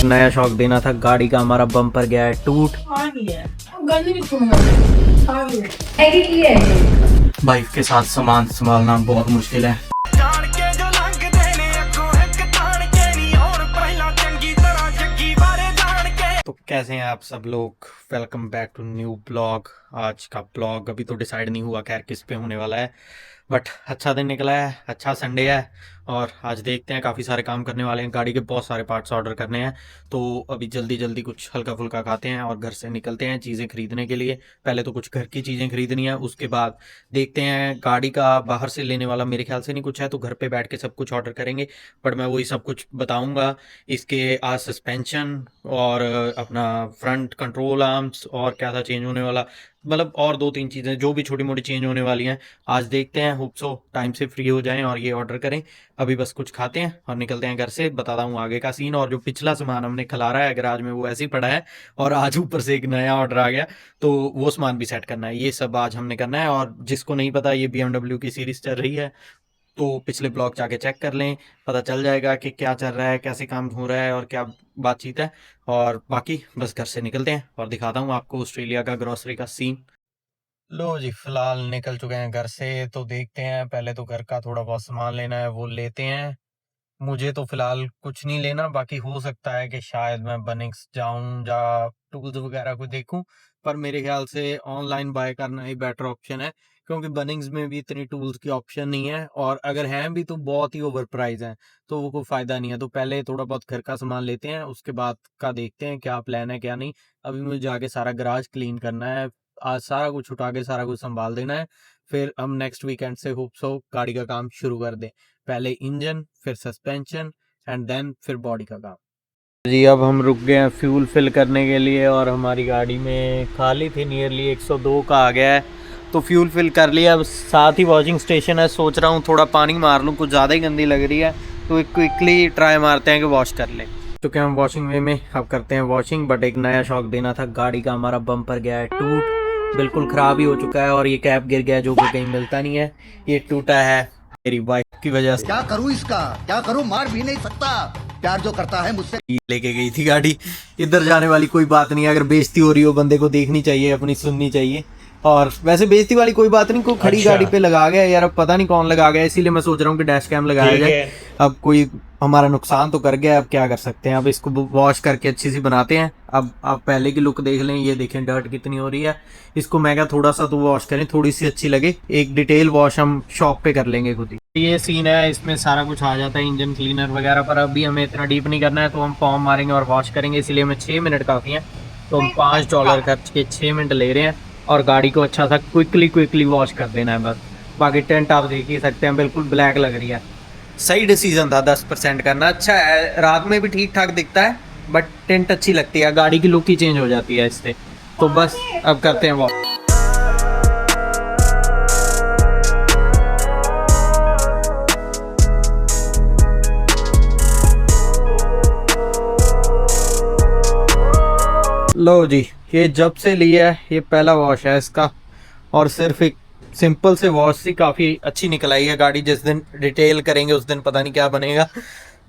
नया शौक देना था, गाड़ी का हमारा बम्पर गया है टूट। बाइक के साथ सामान संभालना बहुत मुश्किल है। तो कैसे हैं आप सब लोग, welcome back to new blog. आज का ब्लॉग अभी तो डिसाइड नहीं हुआ खैर किस पे होने वाला है, बट अच्छा दिन निकला है, अच्छा संडे है और आज देखते हैं। काफ़ी सारे काम करने वाले हैं, गाड़ी के बहुत सारे पार्ट्स ऑर्डर करने हैं, तो अभी जल्दी जल्दी कुछ हल्का फुल्का खाते हैं और घर से निकलते हैं चीज़ें खरीदने के लिए। पहले तो कुछ घर की चीज़ें खरीदनी है, उसके बाद देखते हैं। गाड़ी का बाहर से लेने वाला मेरे ख्याल से नहीं कुछ है, तो घर पे बैठ के सब कुछ ऑर्डर करेंगे, बट मैं वही सब कुछ बताऊँगा। इसके आज सस्पेंशन और अपना फ्रंट कंट्रोल आर्म्स और क्या था चेंज होने वाला, मतलब और दो तीन चीज़ें जो भी छोटी मोटी चेंज होने वाली हैं आज देखते हैं। होप सो टाइम से फ्री हो जाएं और ये ऑर्डर करें। अभी बस कुछ खाते हैं और निकलते हैं घर से। बताता हूँ आगे का सीन। और जो पिछला सामान हमने खिलारा है गैराज में वो ऐसे ही पड़ा है और आज ऊपर से एक नया ऑर्डर आ गया, तो वो सामान भी सेट करना है। ये सब आज हमने करना है। और जिसको नहीं पता, ये BMW की सीरीज चल रही है, तो पिछले ब्लॉग जाके चेक कर लें, पता चल जाएगा कि क्या चल रहा है, कैसे काम हो रहा है और क्या बातचीत है। और बाकी बस घर से निकलते हैं और दिखाता हूँ आपको ऑस्ट्रेलिया का ग्रोसरी का सीन। लो जी, फिलहाल निकल चुके हैं घर से, तो देखते हैं। पहले तो घर का थोड़ा बहुत सामान लेना है, वो लेते हैं। मुझे तो फिलहाल कुछ नहीं लेना, बाकी हो सकता है कि शायद मैं बनिंग्स जाऊं या टूल्स वगैरह को देखूं, पर मेरे ख्याल से ऑनलाइन बाय करना ही बेटर ऑप्शन है, क्योंकि बनिंग्स में भी इतनी टूल्स की ऑप्शन नहीं है, और अगर हैं भी तो बहुत ही ओवर प्राइस हैं, तो वो कोई फ़ायदा नहीं है। तो पहले थोड़ा बहुत घर का सामान लेते हैं, उसके बाद का देखते हैं क्या प्लान है क्या नहीं। अभी मुझे जाके सारा गराज क्लीन करना है, आज सारा कुछ उठा के सारा कुछ संभाल देना है, फिर हम नेक्स्ट वीकेंड से होप सो गाड़ी का काम शुरू कर दें। पहले इंजन, फिर सस्पेंशन एंड देन फिर बॉडी का काम। जी अब हम रुक गए हैं फ्यूल फिल करने के लिए, और हमारी गाड़ी में खाली थी, नियरली 102 का आ गया है, तो फ्यूल फिल कर लिया। अब साथ ही वॉशिंग स्टेशन है, सोच रहा हूँ थोड़ा पानी मार लूँ, कुछ ज़्यादा ही गंदी लग रही है, तो क्विकली ट्राई मारते हैं कि वॉश कर लें। तो क्या हम वॉशिंग वे में अब करते हैं वॉशिंग। बट एक नया शौक देना था, गाड़ी का हमारा बम्पर गया है टूट, बिल्कुल ख़राब ही हो चुका है, और ये कैप गिर गया जो कि कहीं मिलता नहीं है, ये टूटा है मेरी बाइक की वजह से। क्या करूं इसका, क्या करूं, मार भी नहीं सकता, प्यार जो करता है मुझसे। लेके गई थी गाड़ी, इधर जाने वाली कोई बात नहीं है। अगर बेइज्जती हो रही हो बंदे को देखनी चाहिए, अपनी सुननी चाहिए। और वैसे बेइज्जती वाली कोई बात नहीं, कोई खड़ी गाड़ी पे लगा गया यार, अब पता नहीं कौन लगा गया, इसीलिए मैं सोच रहा हूँ कि डैश कैम लगाया जाए। अब कोई हमारा नुकसान तो कर गया, अब क्या कर सकते हैं। अब इसको वॉश करके अच्छी सी बनाते हैं। अब आप पहले की लुक देख लें, ये देखें डर्ट कितनी हो रही है। इसको मैं क्या थोड़ा सा तो वॉश करें, थोड़ी सी अच्छी लगे, एक डिटेल वॉश हम शॉप पे कर लेंगे खुद ही। ये सीन है, इसमें सारा कुछ आ जाता है, इंजन क्लीनर वगैरह, पर अभी हमें इतना डीप नहीं करना है, तो हम फॉर्म मारेंगे और वॉश करेंगे, इसीलिए हमें 6 मिनट काफ़ी हैं। तो हम $5 खर्च के 6 मिनट ले रहे हैं और गाड़ी को अच्छा सा क्विकली वॉश कर देना है बस। बाकी टेंट आप देख ही सकते हैं, बिल्कुल ब्लैक लग रही है। सही डिसीजन था 10% करना, अच्छा है, रात में भी ठीक ठाक दिखता है, बट टेंट अच्छी लगती है, गाड़ी की लुक ही चेंज हो जाती है इससे। तो बस अब करते हैं वॉश। लो जी, ये जब से लिया है ये पहला वॉश है इसका, और सिर्फ एक सिंपल से वॉश से काफ़ी अच्छी निकल आई है गाड़ी। जिस दिन डिटेल करेंगे उस दिन पता नहीं क्या बनेगा,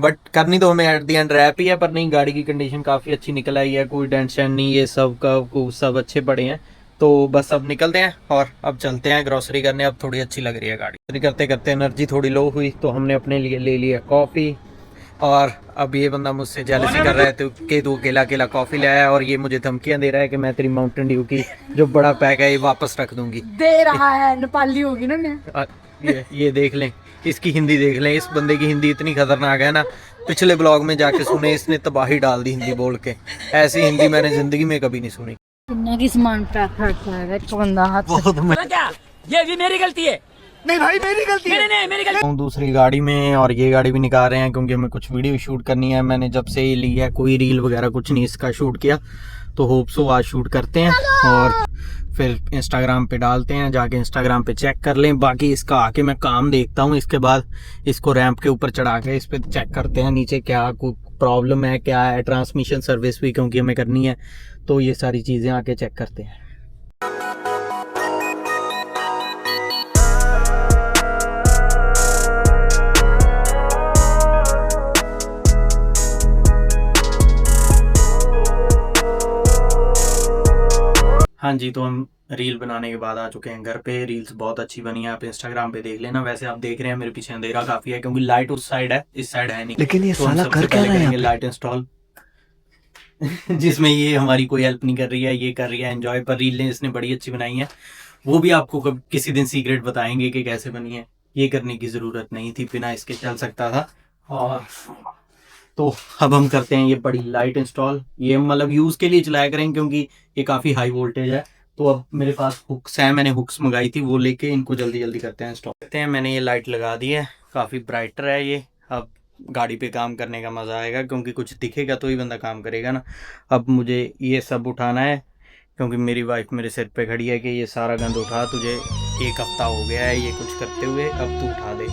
बट करनी तो हमें एट दी एंड रैप ही है। पर नहीं, गाड़ी की कंडीशन काफ़ी अच्छी निकल आई है, कोई टेंशन नहीं, ये सब का सब अच्छे पड़े हैं। तो बस अब निकलते हैं और अब चलते हैं ग्रोसरी करने। अब थोड़ी अच्छी लग रही है गाड़ी। करते करते एनर्जी थोड़ी लो हुई, तो हमने अपने लिए ले लिया कॉफ़ी। और अब ये बंदा मुझसे जेलसी कर रहा है तो कि तू अकेला कॉफ़ी लाया है, और ये मुझे धमकियां दे रहा है कि मैं तेरी माउंटेन ड्यू की जो बड़ा पैक है ये वापस रख दूंगी। दे रहा है, नेपाली होगी ना मैं। ये देख लें, इसकी हिंदी देख लें, इस बंदे की हिंदी इतनी खतरनाक है ना, पिछले ब्लॉग में जाके सुने, इसने तबाही डाल दी हिंदी बोल के। ऐसी हिंदी मैंने जिंदगी में कभी नहीं सुनी। की सामान पैक करता है बंदा हाथ क्या ये भी मेरी गलती है? नहीं भाई, मेरी गलती है। नहीं मेरी गलती। दूसरी गाड़ी में, और ये गाड़ी भी निकाल रहे हैं क्योंकि हमें कुछ वीडियो शूट करनी है। मैंने जब से ये ली है कोई रील वगैरह कुछ नहीं इसका शूट किया, तो होप सो आज शूट करते हैं और फिर इंस्टाग्राम पे डालते हैं। जाके इंस्टाग्राम पे चेक कर लें। बाकी इसका आके मैं काम देखता हूँ, इसके बाद इसको रैंप के ऊपर चढ़ा के इस पर चेक करते हैं नीचे क्या कोई प्रॉब्लम है, क्या है। ट्रांसमिशन सर्विस भी क्योंकि हमें करनी है, तो ये सारी चीज़ें आके चेक करते हैं। हाँ जी, तो हम रील बनाने के बाद आ चुके हैं घर पे। रील्स बहुत अच्छी बनी है, आप इंस्टाग्राम पे देख लेना। वैसे आप देख रहे हैं मेरे पीछे अंधेरा काफ़ी है क्योंकि लाइट उस साइड है, इस साइड है नहीं। लेकिन ये तो हम साला सबसे कर क्या पहले रहा है यहाँ करेंगे पे? लाइट इंस्टॉल जिसमें ये हमारी कोई हेल्प नहीं कर रही है, ये कर रही है एंजॉय। पर रीलें इसने बड़ी अच्छी बनाई है, वो भी आपको किसी दिन सीक्रेट बताएंगे कि कैसे बनी है। ये करने की ज़रूरत नहीं थी, बिना इसके चल सकता था। और तो अब हम करते हैं ये बड़ी लाइट इंस्टॉल। ये मतलब यूज़ के लिए चलाया करें क्योंकि ये काफ़ी हाई वोल्टेज है। तो अब मेरे पास हुक्स हैं, मैंने हुक्स मंगाई थी, वो लेके इनको जल्दी जल्दी करते हैं इंस्टॉल। करते हैं, मैंने ये लाइट लगा दी है, काफ़ी ब्राइटर है ये। अब गाड़ी पे काम करने का मज़ा आएगा क्योंकि कुछ दिखेगा तो ही बंदा काम करेगा ना। अब मुझे ये सब उठाना है क्योंकि मेरी वाइफ मेरे सिर पे खड़ी है कि ये सारा गंद उठा, तुझे 1 हफ्ता हो गया है ये कुछ करते हुए, अब तू उठा दे।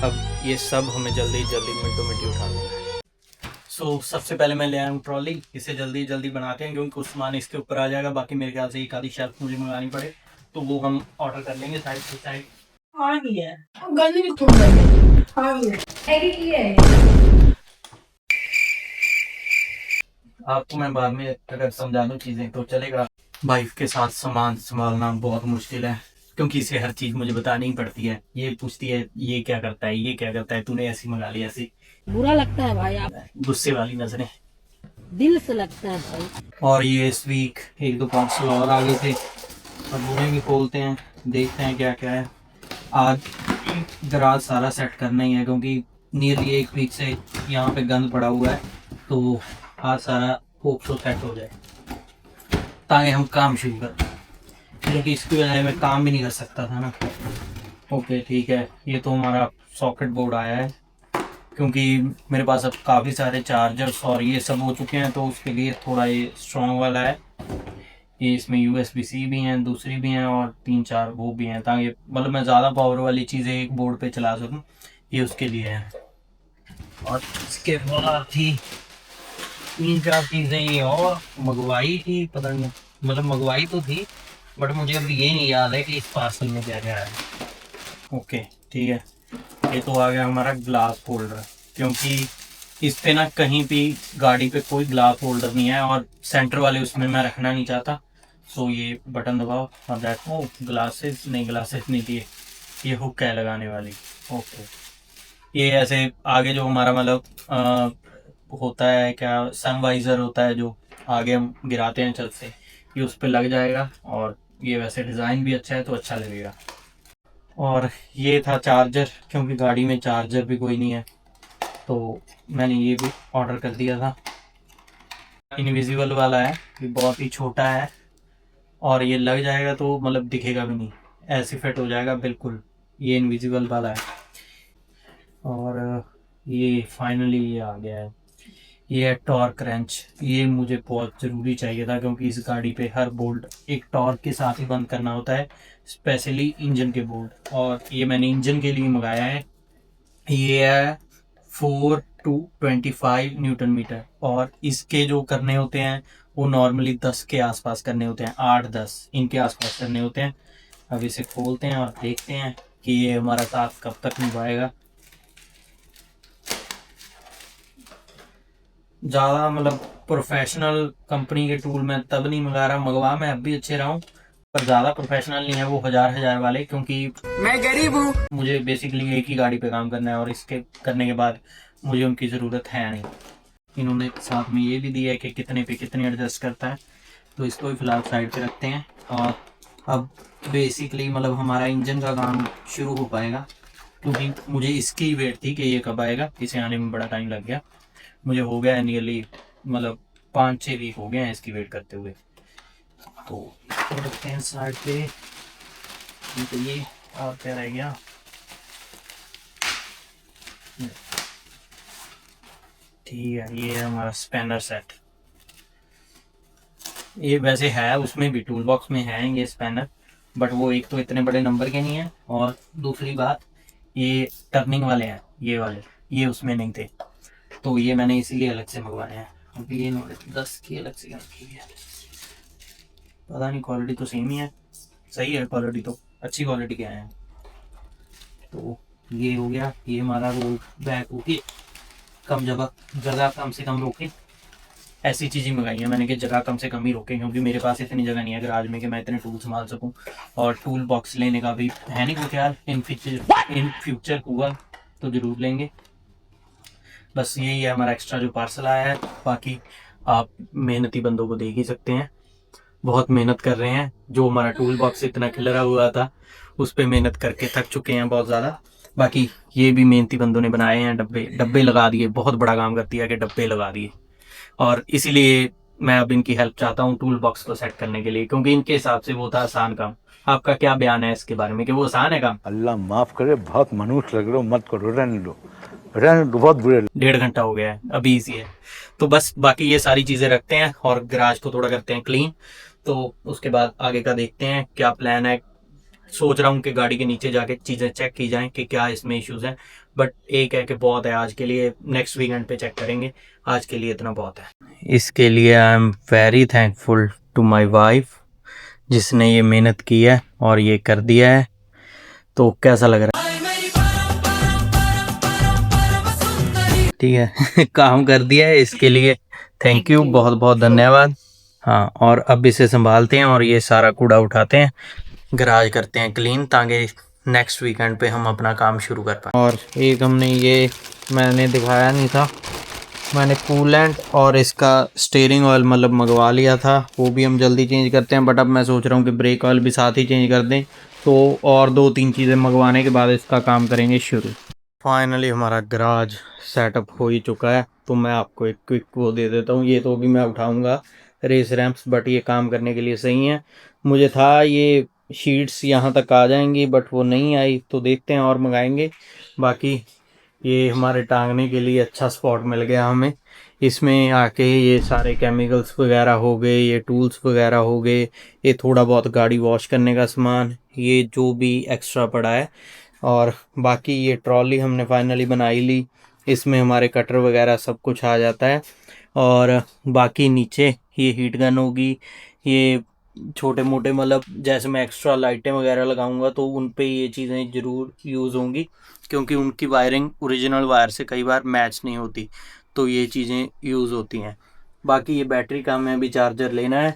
अब ये सब हमें जल्दी जल्दी मिनटों मिनटी उठा देना है। सबसे पहले मैं ले आया हूँ ट्रॉली, इसे जल्दी जल्दी बनाते हैं क्योंकि कुछ सामान इसके ऊपर आ जाएगा। बाकी मेरे ख्याल से एक आधी शेल्फ मुझे मंगानी पड़े तो वो हम ऑर्डर कर लेंगे साइड से साइड। आ गई है गंद भी छोड़ देंगे। हाँ ये आपको मैं बाद में अगर समझा दूँ चीज़ें तो चलेगा। वाइफ के साथ सामान संभालना बहुत मुश्किल है क्योंकि इसे हर चीज़ मुझे बतानी ही पड़ती है। ये पूछती है ये क्या करता है, ये क्या करता है, तूने ऐसी मंगा ली ऐसी। बुरा लगता है भाई, आप गुस्से वाली नजरें। दिल से लगता है भाई। और ये इस वीक 1-2 पार्सल और आ गए थे, अब उन्हें भी खोलते हैं, देखते हैं क्या क्या है। आज गराज सारा सेट करना ही है क्योंकि नियरली 1 वीक से यहाँ पे गंद पड़ा हुआ है। तो आज सारा होप सो सेट हो जाए ताकि हम काम शुरू करें, क्योंकि इसकी वजह मैं काम भी नहीं कर सकता था ना। ओके ठीक है, ये तो हमारा सॉकेट बोर्ड आया है क्योंकि मेरे पास अब काफ़ी सारे चार्जर्स और ये सब हो चुके हैं, तो उसके लिए थोड़ा ये स्ट्रॉन्ग वाला है। ये इसमें USB-C भी हैं, दूसरी भी हैं और 3-4 वो भी हैं, ताकि मतलब मैं ज़्यादा पावर वाली चीज़ें एक बोर्ड पे चला सकूं, ये उसके लिए है। और इसके बाद थी 3-4 चीज़ें ये और मंगवाई थी, पता नहीं मतलब मंगवाई तो थी बट मुझे अभी ये नहीं याद है कि इस पार्सल में क्या क्या है। ओके ठीक है, ये तो आ गया हमारा ग्लास होल्डर, क्योंकि इस पे ना कहीं भी गाड़ी पे कोई ग्लास होल्डर नहीं है और सेंटर वाले उसमें मैं रखना नहीं चाहता। सो ये बटन दबाओ और दैट ओ ग्लासेस नहीं, ग्लासेस नहीं दिए, ये हुक है लगाने वाली। ओके, ये ऐसे आगे जो हमारा मतलब होता है क्या, सनवाइजर होता है जो आगे हम गिराते हैं छत से, ये उस पर लग जाएगा। और ये वैसे डिज़ाइन भी अच्छा है तो अच्छा लगेगा। और ये था चार्जर, क्योंकि गाड़ी में चार्जर भी कोई नहीं है तो मैंने ये भी ऑर्डर कर दिया था। इनविजिबल वाला है, ये बहुत ही छोटा है और ये लग जाएगा तो मतलब दिखेगा भी नहीं, ऐसे फिट हो जाएगा बिल्कुल। ये इनविजिबल वाला है। और ये फाइनली ये आ गया है, ये है टॉर्क रेंच। ये मुझे बहुत ज़रूरी चाहिए था क्योंकि इस गाड़ी पे हर बोल्ट एक टॉर्क के साथ ही बंद करना होता है, स्पेशली इंजन के बोल्ट। और ये मैंने इंजन के लिए मंगाया है। ये है 4 to 25 न्यूटन मीटर और इसके जो करने होते हैं वो नॉर्मली 10 के आसपास करने होते हैं, 8-10 इनके आसपास करने होते हैं। अब इसे खोलते हैं और देखते हैं कि ये हमारा टास्क कब तक निभाएगा। ज़्यादा मतलब प्रोफेशनल कंपनी के टूल मैं तब नहीं मंगा रहा, मंगवा मैं अब भी अच्छे रहा हूँ पर ज़्यादा प्रोफेशनल नहीं है वो 1000 वाले, क्योंकि मैं गरीब हूँ। मुझे बेसिकली एक ही गाड़ी पे काम करना है और इसके करने के बाद मुझे उनकी ज़रूरत है नहीं। इन्होंने साथ में ये भी दिया है कि कितने पे कितने एडजस्ट करता है, तो इसको भी फ़िलहाल साइड पे रखते हैं। और अब बेसिकली मतलब हमारा इंजन का काम शुरू हो पाएगा क्योंकि मुझे इसकी वेट थी कि ये कब आएगा, इसे आने में बड़ा टाइम लग गया। मुझे हो गया है नियरली मतलब 5-6 वीक हो गए हैं इसकी वेट करते हुए। तो इसको रखते हैं साइड पे। तो ये और क्या रह गया, ठीक है, ये है हमारा स्पैनर सेट। ये वैसे है उसमें भी टूल बॉक्स में है ये स्पैनर, बट वो एक तो इतने बड़े नंबर के नहीं है और दूसरी बात ये टर्निंग वाले हैं, ये वाले ये उसमें नहीं थे, तो ये मैंने इसीलिए अलग से मंगवाए हैं। अभी ये 10 की अलग से रखी है, पता नहीं क्वालिटी तो सेम ही है, सही है क्वालिटी तो, अच्छी क्वालिटी के आए हैं। तो ये हो गया, ये हमारा रोल बैक होके कम जगह जगह कम से कम रोके ऐसी चीज़ें मंगाई हैं मैंने कि जगह कम से कम ही रोकें, क्योंकि मेरे पास इतनी जगह नहीं है गराज में कि मैं इतने टूल संभाल सकूं। और टूल बॉक्स लेने का भी है नहीं कोई ख्याल, इन फ्यूचर हुआ तो ज़रूर लेंगे। बस यही है हमारा एक्स्ट्रा जो पार्सल आया है। बाकी आप मेहनती बंदों को देख ही सकते हैं, बहुत मेहनत कर रहे हैं। जो हमारा टूल बॉक्स इतना खिलरा हुआ था उस पर मेहनत करके थक चुके हैं बहुत ज़्यादा। बाकी ये भी मेहनती बंदों ने बनाए हैं, डब्बे लगा दिए, बहुत बड़ा काम कर दिया कि डब्बे लगा दिए। और इसीलिए मैं अब इनकी हेल्प चाहता हूँ टूल बॉक्स को सेट करने के लिए, क्योंकि इनके हिसाब से वो था आसान काम। आपका क्या बयान है इसके बारे में कि वो आसान है काम? अल्लाह माफ करे, बहुत मनुष्य लग रहे हो, मत करो, रहने दो, बहुत बुरे। 1.5 घंटा हो गया है, अभी इजी है। तो बस बाकी ये सारी चीज़ें रखते हैं और गराज को थोड़ा करते हैं क्लीन, तो उसके बाद आगे का देखते हैं क्या प्लान है। सोच रहा हूँ कि गाड़ी के नीचे जाके चीज़ें चेक की जाएं कि क्या इसमें इश्यूज हैं, बट एक है कि बहुत है आज के लिए, नेक्स्ट वीकेंड पे चेक करेंगे, आज के लिए इतना बहुत है। इसके लिए I am very thankful to my wife जिसने ये मेहनत की है और ये कर दिया है। तो कैसा लग रहा है? ठीक है काम कर दिया है, इसके लिए थैंक यू, बहुत बहुत धन्यवाद। हाँ, और अब इसे संभालते हैं और ये सारा कूड़ा उठाते हैं, गराज करते हैं क्लीन, ताकि नेक्स्ट वीकेंड पे हम अपना काम शुरू कर पाएँ। और एक हमने ये मैंने दिखाया नहीं था, मैंने कूलेंट और इसका स्टीयरिंग ऑयल मतलब मंगवा लिया था, वो भी हम जल्दी चेंज करते हैं। बट अब मैं सोच रहा हूँ कि ब्रेक ऑयल भी साथ ही चेंज कर दें, तो और 2-3 चीज़ें मंगवाने के बाद इसका काम करेंगे शुरू। फाइनली हमारा गराज सेटअप हो ही चुका है, तो मैं आपको एक क्विक वो दे देता हूँ। ये तो भी मैं उठाऊँगा रेस रैम्प्स, बट ये काम करने के लिए सही है। मुझे था ये शीट्स यहाँ तक आ जाएंगी, बट वो नहीं आई, तो देखते हैं और मंगाएंगे। बाकी ये हमारे टांगने के लिए अच्छा स्पॉट मिल गया हमें, इसमें आके ये सारे केमिकल्स वगैरह हो गए, ये टूल्स वगैरह हो गए, ये थोड़ा बहुत गाड़ी वॉश करने का सामान, ये जो भी एक्स्ट्रा पड़ा है। और बाकी ये ट्रॉली हमने फाइनली बनाई ली, इसमें हमारे कटर वगैरह सब कुछ आ जाता है। और बाकी नीचे ये हीट गन होगी, ये छोटे मोटे मतलब जैसे मैं एक्स्ट्रा लाइटें वगैरह लगाऊंगा तो उन पे ये चीज़ें ज़रूर यूज़ होंगी, क्योंकि उनकी वायरिंग ओरिजिनल वायर से कई बार मैच नहीं होती, तो ये चीज़ें यूज़ होती हैं। बाकी ये बैटरी का हमें अभी चार्जर लेना है,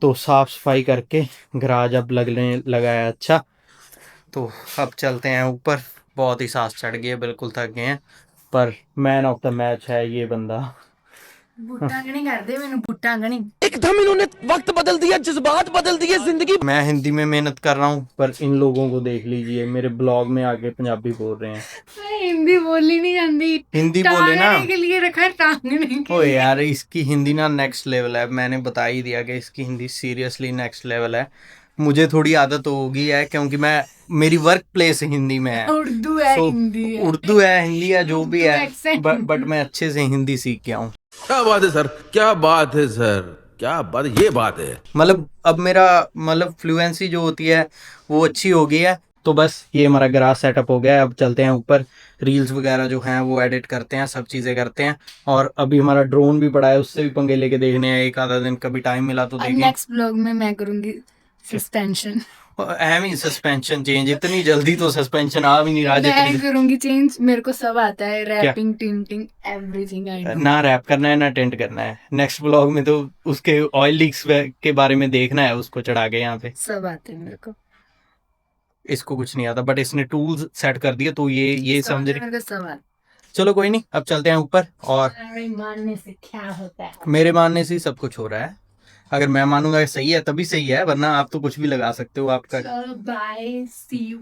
तो साफ़ सफाई करके गराज अब लगने लगा है अच्छा। तो अब चलते हैं ऊपर, बहुत ही सांस चढ़ गई है, बिल्कुल थक गए हैं, पर मैन ऑफ द मैच है ये बंदा। बुट्टांगनी कर दे मैनू, बुट्टांगनी। एकदम इन्होंने वक्त बदल दिया, जज्बात बदल दिए, जिंदगी। मैं हिंदी में मेहनत कर रहा हूँ, पर इन लोगों को देख लीजिए, मेरे ब्लॉग में आके पंजाबी बोल रहे हैं। मैं हिंदी बोली नहीं जानती, हिंदी बोले ना। टांगने के लिए रखा है, टांगने के ओ लिए। यार, इसकी हिंदी ना नेक्स्ट लेवल है, मैंने बता ही दिया कि इसकी हिंदी सीरियसली नेक्स्ट लेवल है। मुझे थोड़ी आदत होगी है, क्योंकि मेरी वर्क प्लेस हिंदी में है, उर्दू है, So, हिंदी है, उर्दू है, हिंदी है, जो भी है, accent। बट मैं अच्छे से हिंदी सीख गया हूँ। क्या बात है सर, क्या बात है सर, क्या बात, ये बात है। मतलब अब मेरा मतलब फ्लुएंसी जो होती है वो अच्छी हो गई है। तो बस ये हमारा गराज सेटअप हो गया है, अब चलते हैं ऊपर, रील्स वगैरह जो हैं वो एडिट करते हैं, सब चीज़ें करते हैं। और अभी हमारा ड्रोन भी पड़ा है, उससे भी पंगे लेके देखने हैं, एक आधा दिन कभी टाइम मिला तो देखें। नेक्स्ट ब्लॉग में मैं करूंगी सस्पेंशन, अहम ही सस्पेंशन चेंज, इतनी जल्दी तो सस्पेंशन आ भी नहीं रहा मैं जितनी। करूंगी चेंज, मेरे को सब आता है, रैपिंग, टिंटिंग, एवरीथिंग आई नो। ना रैप करना है ना टेंट करना है, नेक्स्ट ब्लॉग में तो उसके ऑयल लीक्स के बारे में देखना है, उसको चढ़ा के यहाँ पे। सब आते हैं मेरे को, इसको कुछ नहीं आता, बट इसने टूल्स सेट कर दिए, तो ये समझ रही। मेरे को सब आता चलो कोई नहीं, अब चलते हैं ऊपर। और है। मेरे मानने से क्या होता है? मेरे मानने से ही सब कुछ हो रहा है, अगर मैं मानूंगा कि सही है तभी सही है, वरना आप तो कुछ भी लगा सकते हो। आपका बाय, सी यू।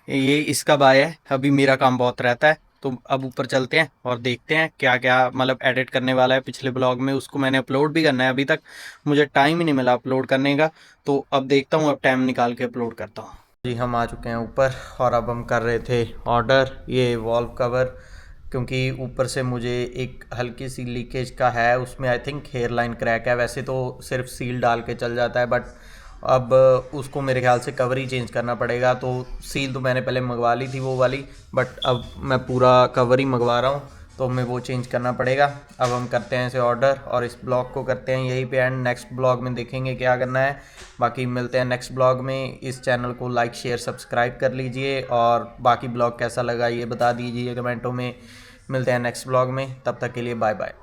ये इसका बाय है, अभी मेरा काम बहुत रहता है। तो अब ऊपर चलते हैं और देखते हैं क्या क्या मतलब एडिट करने वाला है। पिछले ब्लॉग में उसको मैंने अपलोड भी करना है, अभी तक मुझे टाइम ही नहीं मिला अपलोड करने का, तो अब देखता हूँ, अब टाइम निकाल के अपलोड करता हूँ। जी हम आ चुके हैं ऊपर, और अब हम कर रहे थे ऑर्डर ये वॉल्व कवर, क्योंकि ऊपर से मुझे एक हल्की सी लीकेज का है, उसमें I think hairline crack है। वैसे तो सिर्फ सील डाल के चल जाता है, बट अब उसको मेरे ख्याल से कवर ही चेंज करना पड़ेगा। तो सील तो मैंने पहले मंगवा ली थी वो वाली, बट अब मैं पूरा कवर ही मंगवा रहा हूँ, तो हमें वो चेंज करना पड़ेगा। अब हम करते हैं इसे ऑर्डर, और इस ब्लॉग को करते हैं यहीं पे एंड। नेक्स्ट ब्लॉग में देखेंगे क्या करना है। बाकी मिलते हैं नेक्स्ट ब्लॉग में। इस चैनल को लाइक शेयर सब्सक्राइब कर लीजिए, और बाकी ब्लॉग कैसा लगा ये बता दीजिए कमेंटों में। मिलते हैं नेक्स्ट ब्लॉग में, तब तक के लिए बाय बाय।